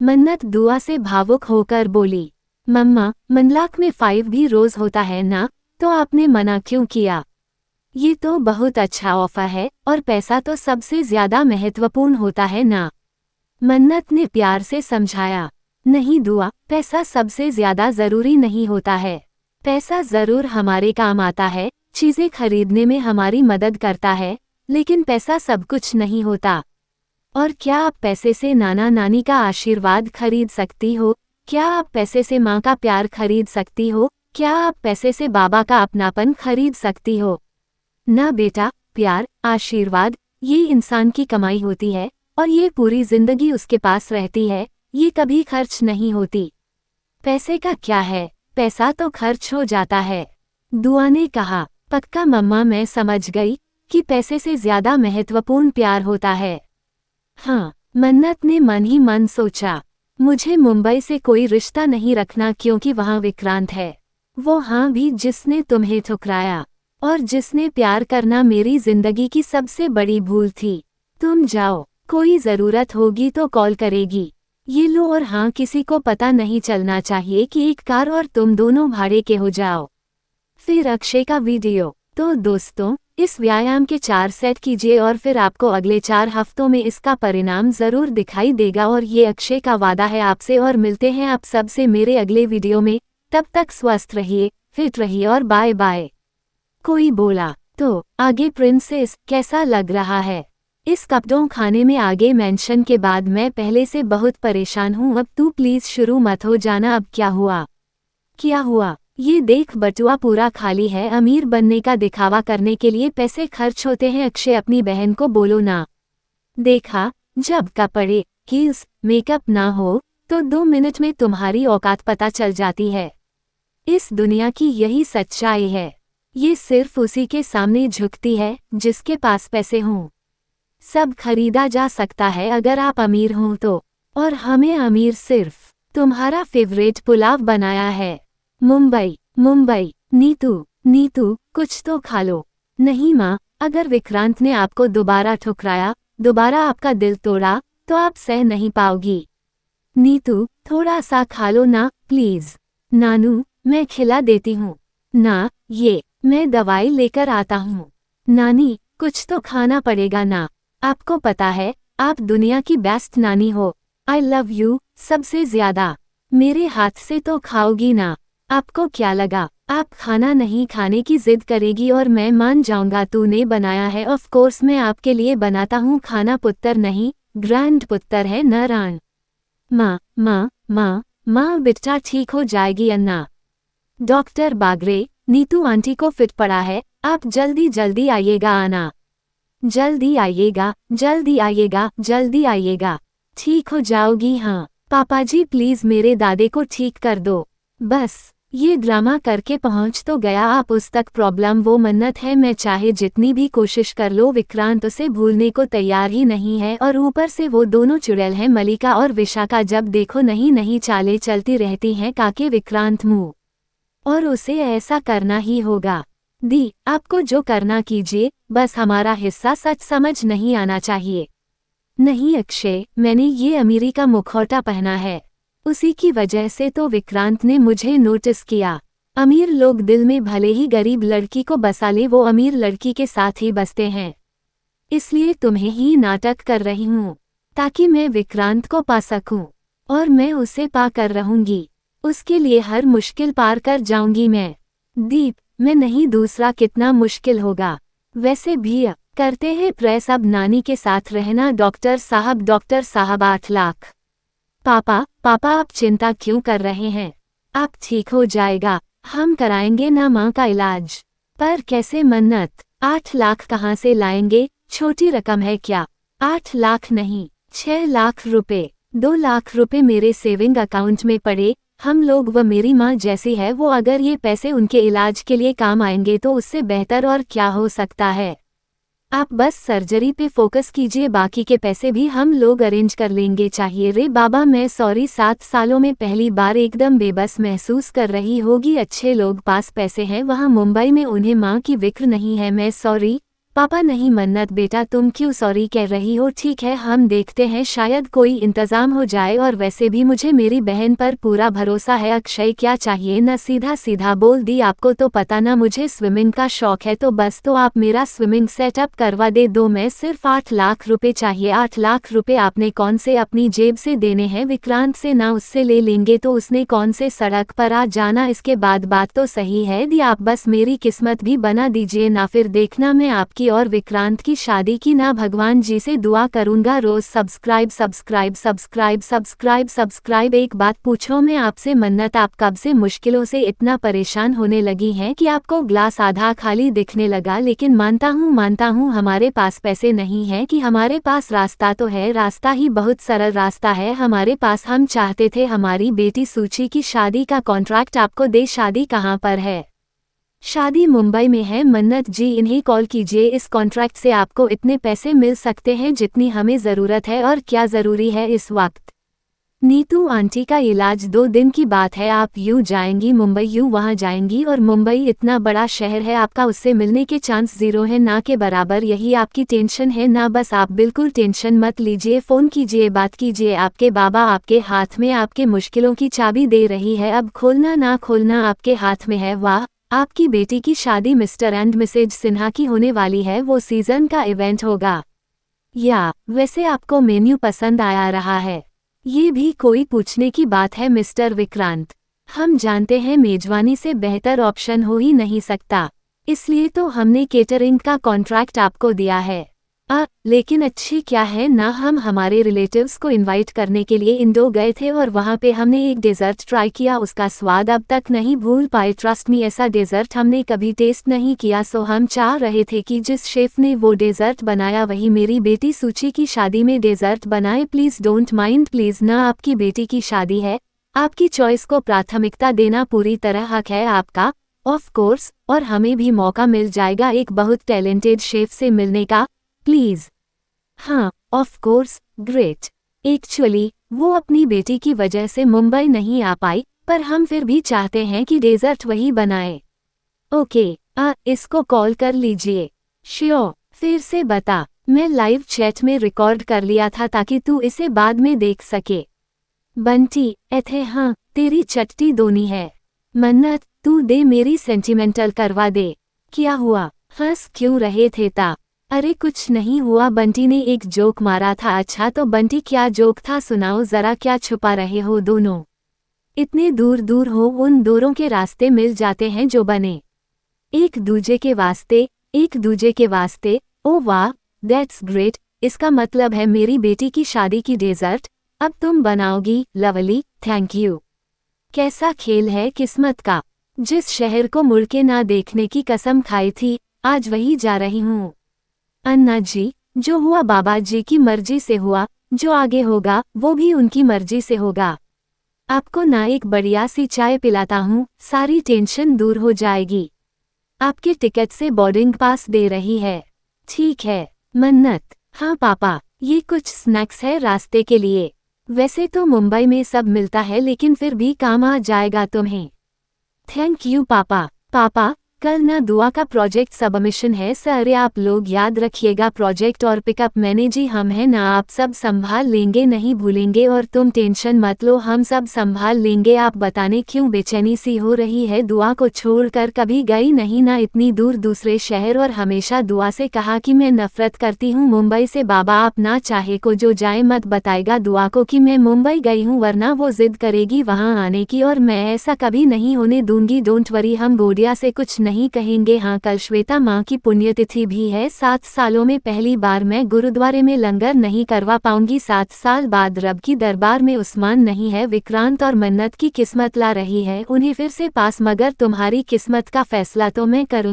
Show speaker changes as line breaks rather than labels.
मन्नत दुआ से भावुक होकर बोली, मम्मा 1 लाख में 5 भी रोज होता है ना, तो आपने मना क्यों किया? ये तो बहुत अच्छा ऑफर है और पैसा तो सबसे ज्यादा महत्वपूर्ण होता है ना। मन्नत ने प्यार से समझाया, नहीं दुआ, पैसा सबसे ज्यादा जरूरी नहीं होता है। पैसा जरूर हमारे काम आता है, चीजें खरीदने में हमारी मदद करता है, लेकिन पैसा सब कुछ नहीं होता। और क्या आप पैसे से नाना नानी का आशीर्वाद खरीद सकती हो? क्या आप पैसे से माँ का प्यार खरीद सकती हो? क्या आप पैसे से बाबा का अपनापन खरीद सकती हो? ना बेटा, प्यार, आशीर्वाद, ये इंसान की कमाई होती है और ये पूरी जिंदगी उसके पास रहती है, ये कभी खर्च नहीं होती। पैसे का क्या है, पैसा तो खर्च हो जाता है। दुआ ने कहा, पक्का मम्मा, मैं समझ गई कि पैसे से ज्यादा महत्वपूर्ण प्यार होता है। हाँ, मन्नत ने मन ही मन सोचा, मुझे मुंबई से कोई रिश्ता नहीं रखना क्योंकि वहाँ विक्रांत है। वो हाँ भी जिसने तुम्हें ठुकराया और जिसने प्यार करना मेरी जिंदगी की सबसे बड़ी भूल थी। तुम जाओ, कोई जरूरत होगी तो कॉल करेगी। ये लो, और हाँ, किसी को पता नहीं चलना चाहिए कि एक कार और तुम दोनों भाड़े के हो जाओ। फिर अक्षय का वीडियो। तो दोस्तों, इस व्यायाम के 4 सेट कीजिए और फिर आपको अगले 4 हफ्तों में इसका परिणाम जरूर दिखाई देगा और ये अक्षय का वादा है आपसे। और मिलते हैं आप सबसे मेरे अगले वीडियो में। तब तक स्वस्थ रहिए, फिट रहिए और बाय बाय। कोई बोला, तो आगे प्रिंसेस कैसा लग रहा है? इस कपड़ों खाने में आगे मेंशन के बाद मैं पहले से बहुत परेशान हूँ। अब तू प्लीज शुरू मत हो जाना। अब क्या हुआ? क्या हुआ? ये देख, बटुआ पूरा खाली है। अमीर बनने का दिखावा करने के लिए पैसे खर्च होते हैं। अक्षय अपनी बहन को बोलो ना। देखा, जब कपड़े, हील्स, मेकअप ना हो तो 2 मिनट में तुम्हारी औकात पता चल जाती है। इस दुनिया की यही सच्चाई है। ये सिर्फ उसी के सामने झुकती है जिसके पास पैसे हों। सब खरीदा जा सकता है अगर आप अमीर हों तो। और हमें अमीर सिर्फ तुम्हारा फेवरेट पुलाव बनाया है। मुंबई, मुंबई, नीतू, नीतू, कुछ तो खा लो। नहीं माँ, अगर विक्रांत ने आपको दोबारा ठुकराया, दोबारा आपका दिल तोड़ा, तो आप सह नहीं पाओगी। नीतू, थोड़ा सा खा लो ना प्लीज। नानू, मैं खिला देती हूँ ना, ये मैं दवाई लेकर आता हूँ। नानी, कुछ तो खाना पड़ेगा ना। आपको पता है, आप दुनिया की बेस्ट नानी हो। आई लव यू सबसे ज्यादा। मेरे हाथ से तो खाओगी ना? आपको क्या लगा, आप खाना नहीं खाने की जिद करेगी और मैं मान जाऊंगा? तूने बनाया है, ऑफ कोर्स मैं आपके लिए बनाता हूँ खाना। पुत्र नहीं, ग्रैंड पुत्र है नारायण। माँ, माँ, माँ, माँ, बेटा ठीक हो जाएगी अन्ना। डॉक्टर बागरे, नीतू आंटी को फिट पड़ा है, आप जल्दी जल्दी आइएगा आना। जल्दी आइएगा, जल्दी आइएगा, जल्दी आइएगा। ठीक हो जाओगी? हाँ पापा जी, प्लीज मेरे दादे को ठीक कर दो। बस ये ड्रामा करके पहुंच तो गया आप उस तक। प्रॉब्लम वो मन्नत है, मैं चाहे जितनी भी कोशिश कर लो, विक्रांत उसे भूलने को तैयार ही नहीं है। और ऊपर से वो दोनों चुड़ैल हैं, मलिका और विशाखा। जब देखो नहीं नहीं चालें चलती रहती हैं काके विक्रांत मुँह। और उसे ऐसा करना ही होगा। दी, आपको जो करना कीजिए, बस हमारा हिस्सा सच समझ नहीं आना चाहिए। नहीं अक्षय, मैंने ये अमीरी का मुखौटा पहना है, उसी की वजह से तो विक्रांत ने मुझे नोटिस किया। अमीर लोग दिल में भले ही गरीब लड़की को बसा ले, वो अमीर लड़की के साथ ही बसते हैं। इसलिए तुम्हें ही नाटक कर रही हूँ ताकि मैं विक्रांत को पा सकूं, और मैं उसे पा कर रहूंगी। उसके लिए हर मुश्किल पार कर जाऊंगी मैं। दीप, मैं नहीं, दूसरा कितना मुश्किल होगा। वैसे भी करते हैं प्रेस, अब नानी के साथ रहना। डॉक्टर साहब, डॉक्टर साहब 8 लाख। पापा, पापा आप चिंता क्यों कर रहे हैं? आप ठीक हो जाएगा, हम कराएंगे ना माँ का इलाज। पर कैसे मन्नत? 8 लाख कहाँ से लाएंगे? छोटी रकम है क्या? 8 लाख नहीं, 6 लाख रुपए। 2 लाख रुपए मेरे सेविंग अकाउंट में पड़े। हम लोग, व मेरी माँ जैसी है वो, अगर ये पैसे उनके इलाज के लिए काम आएंगे तो उससे बेहतर और क्या हो सकता है। आप बस सर्जरी पे फोकस कीजिए, बाकी के पैसे भी हम लोग अरेंज कर लेंगे। चाहिए रे बाबा, मैं सॉरी, 7 सालों में पहली बार एकदम बेबस महसूस कर रही होगी। अच्छे लोग पास पैसे हैं, वहाँ मुंबई में उन्हें माँ की फिक्र नहीं है। मैं सॉरी, पापा नहीं मन्नत बेटा तुम क्यों सॉरी कह रही हो। ठीक है हम देखते हैं शायद कोई इंतजाम हो जाए, और वैसे भी मुझे मेरी बहन पर पूरा भरोसा है। अक्षय क्या चाहिए न सीधा सीधा बोल दी। आपको तो पता ना मुझे स्विमिंग का शौक है, तो बस तो आप मेरा स्विमिंग सेटअप करवा दे दो। मैं सिर्फ 8 लाख रुपए चाहिए। 8 लाख रुपए आपने कौन से अपनी जेब से देने हैं? विक्रांत से ना उससे ले लेंगे तो उसने कौन से सड़क पर आ जाना। इसके बाद बात तो सही है दी, आप बस मेरी किस्मत भी बना दीजिए ना, फिर देखना मैं आपकी और विक्रांत की शादी की ना भगवान जी से दुआ करूंगा रोज। Subscribe subscribe subscribe subscribe subscribe. एक बात पूछो मैं आपसे मन्नत, आप कब से मुश्किलों से इतना परेशान होने लगी हैं कि आपको ग्लास आधा खाली दिखने लगा? लेकिन मानता हूँ हमारे पास पैसे नहीं है कि हमारे पास रास्ता तो है, रास्ता ही बहुत सरल रास्ता है हमारे पास। हम चाहते थे हमारी बेटी सूची की शादी का कॉन्ट्रैक्ट आपको दे। शादी कहाँ पर है? शादी मुंबई में है मन्नत जी, इन्हें कॉल कीजिए। इस कॉन्ट्रैक्ट से आपको इतने पैसे मिल सकते हैं जितनी हमें ज़रूरत है। और क्या ज़रूरी है इस वक्त? नीतू आंटी का इलाज 2 दिन की बात है। आप यूँ जाएंगी मुंबई, यूँ वहाँ जाएंगी, और मुंबई इतना बड़ा शहर है, आपका उससे मिलने के चांस 0 है ना के बराबर। यही आपकी टेंशन है ना? बस आप बिल्कुल टेंशन मत लीजिए, फ़ोन कीजिए, बात कीजिए। आपके बाबा आपके हाथ में आपके मुश्किलों की चाबी दे रही है, अब खोलना ना खोलना आपके हाथ में है। वाह, आपकी बेटी की शादी मिस्टर एंड मिसेज सिन्हा की होने वाली है। वो सीजन का इवेंट होगा। या वैसे आपको मेन्यू पसंद आया रहा है? ये भी कोई पूछने की बात है मिस्टर विक्रांत, हम जानते हैं मेजबानी से बेहतर ऑप्शन हो ही नहीं सकता, इसलिए तो हमने केटरिंग का कॉन्ट्रैक्ट आपको दिया है। लेकिन अच्छी क्या है ना, हम हमारे रिलेटिव्स को इनवाइट करने के लिए इंडो गए थे और वहाँ पे हमने एक डेजर्ट ट्राई किया, उसका स्वाद अब तक नहीं भूल पाए। ट्रस्ट मी, ऐसा डेजर्ट हमने कभी टेस्ट नहीं किया। सो हम चाह रहे थे कि जिस शेफ ने वो डेजर्ट बनाया वही मेरी बेटी सूची की शादी में डेजर्ट बनाए। प्लीज़ डोंट माइंड प्लीज़ ना, आपकी बेटी की शादी है, आपकी चॉइस को प्राथमिकता देना पूरी तरह हक है आपका। ऑफ कोर्स, और हमें भी मौका मिल जाएगा एक बहुत टैलेंटेड शेफ से मिलने का। प्लीज़। हाँ ऑफ कोर्स, ग्रेट। एक्चुअली वो अपनी बेटी की वजह से मुंबई नहीं आ पाई, पर हम फिर भी चाहते हैं कि डेजर्ट वही बनाए। ओके, इसको कॉल कर लीजिए। श्योर, फिर से बता, मैं लाइव चैट में रिकॉर्ड कर लिया था ताकि तू इसे बाद में देख सके। बंटी, एथे हाँ, तेरी चट्टी दोनी है। मन्नत, तू दे मेरी सेंटिमेंटल करवा दे। क्या हुआ, हंस क्यों रहे थे ता? अरे कुछ नहीं हुआ, बंटी ने एक जोक मारा था। अच्छा तो बंटी क्या जोक था, सुनाओ ज़रा, क्या छुपा रहे हो दोनों? इतने दूर दूर हो, उन दोनों के रास्ते मिल जाते हैं जो बने एक दूजे के वास्ते, एक दूजे के वास्ते। ओ वाह, दैट्स ग्रेट। इसका मतलब है मेरी बेटी की शादी की डेजर्ट अब तुम बनाओगी। Lovely, thank you. कैसा खेल है किस्मत का, जिस शहर को मुड़ के ना देखने की कसम खाई थी, आज वही जा रही हूँ। अन्ना जी, जो हुआ बाबा जी की मर्जी से हुआ, जो आगे होगा वो भी उनकी मर्जी से होगा। आपको ना एक बढ़िया सी चाय पिलाता हूँ, सारी टेंशन दूर हो जाएगी। आपके टिकट से बोर्डिंग पास दे रही है। ठीक है मन्नत। हाँ पापा, ये कुछ स्नैक्स है रास्ते के लिए। वैसे तो मुंबई में सब मिलता है लेकिन फिर भी काम आ जाएगा तुम्हें। थैंक यू पापा। पापा, कल ना दुआ का प्रोजेक्ट सबमिशन है। सर आप लोग याद रखिएगा प्रोजेक्ट और पिकअप मैंने जी हम हैं ना, आप सब संभाल लेंगे, नहीं भूलेंगे। और तुम टेंशन मत लो, हम सब संभाल लेंगे। आप बताने क्यों बेचैनी सी हो रही है? दुआ को छोड़कर कभी गई नहीं ना इतनी दूर दूसरे शहर, और हमेशा दुआ से कहा कि मैं नफरत करती हूँ मुंबई से। बाबा आप ना चाहे को जो जाए मत बताएगा दुआ को कि मैं मुंबई गई हूँ, वरना वो जिद करेगी वहाँ आने की, और मैं ऐसा कभी नहीं होने दूंगी। डोंट वरी, हम गोडिया से कुछ नहीं कहेंगे। हाँ कल श्वेता माँ की पुण्यतिथि भी है। 7 सालों में पहली बार मैं गुरुद्वारे में लंगर नहीं करवा पाऊंगी। 7 साल बाद रब की दरबार में उस्मान नहीं है। विक्रांत और मन्नत की किस्मत ला रही है उन्हें फिर से पास, मगर तुम्हारी किस्मत का फैसला तो मैं करूँ।